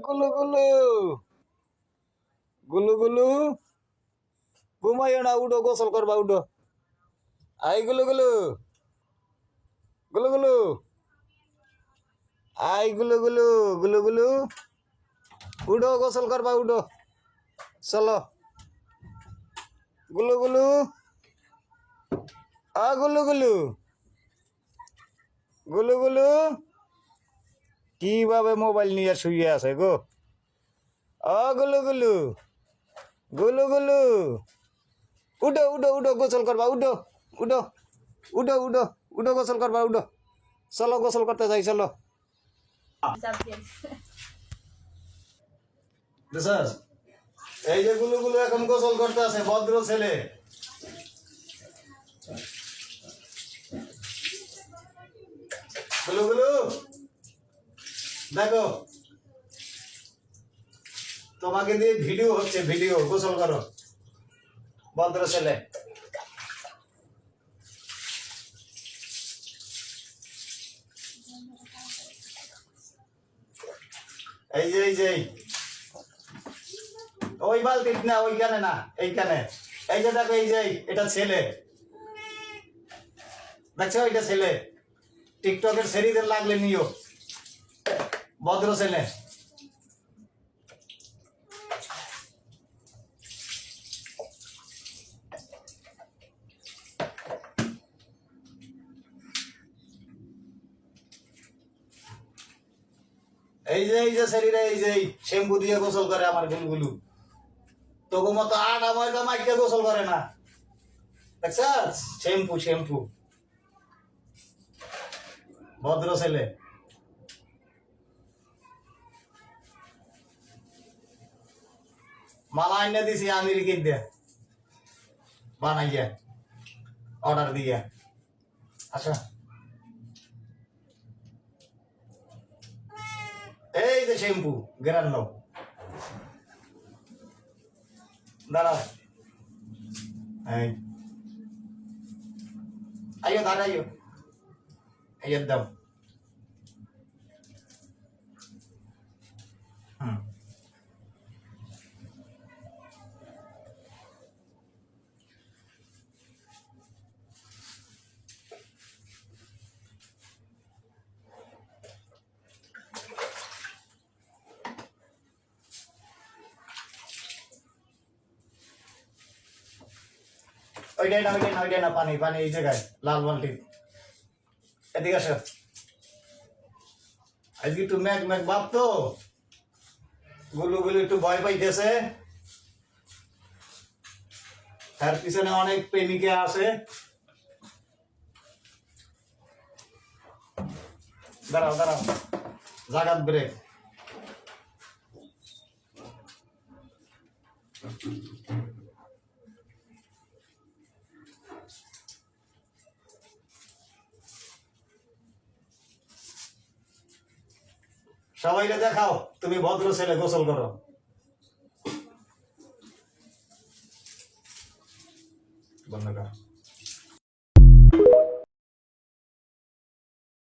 গুলু গুলু গুলু গুলু ঘুমাইও না, উঠো, গোসল করবা, উঠো। আই গুলু গুলু গুলু গুলু আই গুলু গুলু গুলু গুলু উঠো, গোসল করবা, উঠো। চলো গুলু গুলু গুলু গুলু গুলু গুলু কিভাবে মোবাইল নিয়ে শুয়ে আছে গো। গুলু গুলু গুলু গুলু উঠো উঠো উঠো, গোসল করবা, উঠো উঠো উঠো উঠো উঠো, গোসল করবা, উঠো। চলো গোসল করতে যাই, চলো। এই যে গুলু গুলু এখন গোসল করতে আছে, ভদ্র ছেলে। গুলু গুলু দেখো, তোমাকে দিয়ে ভিডিও হচ্ছে, ভিডিও। গোসল করো, ভদ্র ছেলে। এই যে এই যে ওই বালতি না, ওইখানে না, এইখানে। এই যে দেখো, এই যে এটা ছেলে, দেখছো, এটা ছেলে। টিকটকের সেরিদের লাগলে নিও, ভদ্র ছেলে। এই যে শরীরে এই যে শ্যাম্পু দিয়ে গোসল করে আমার গুলগুলু। তবু মতো আটা ময়দা মাইকে গোসল করে না, দেখছ? শ্যাম্পু শ্যাম্পু, ভদ্র ছেলে। মালা এনে দিছি আমেরিকান দিয়ে, বানাইয়া, অর্ডার দিয়া। আচ্ছা, এই যে শ্যাম্পু গেরান নাও, দাঁড়াও। এই আইও, দাঁড়াইও, এই দাও। ওইটাই না, ওইটাই না, ওইটাই না, পানি পানি এই জায়গায়, লাল বালতি। এদিকে আসো। আজকে একটু ম্যাক ম্যাক ভাব তো, গুলু গুলু একটু ভয় পাইতেছে। তার পিছনে অনেক প্রেমিকা আছে। দাঁড়াও দাঁড়াও, জাগাত ব্রেক। সবাইকে দেখাও তুমি ভদ্র ছেলে, গোসল করো। বন্ধ কর।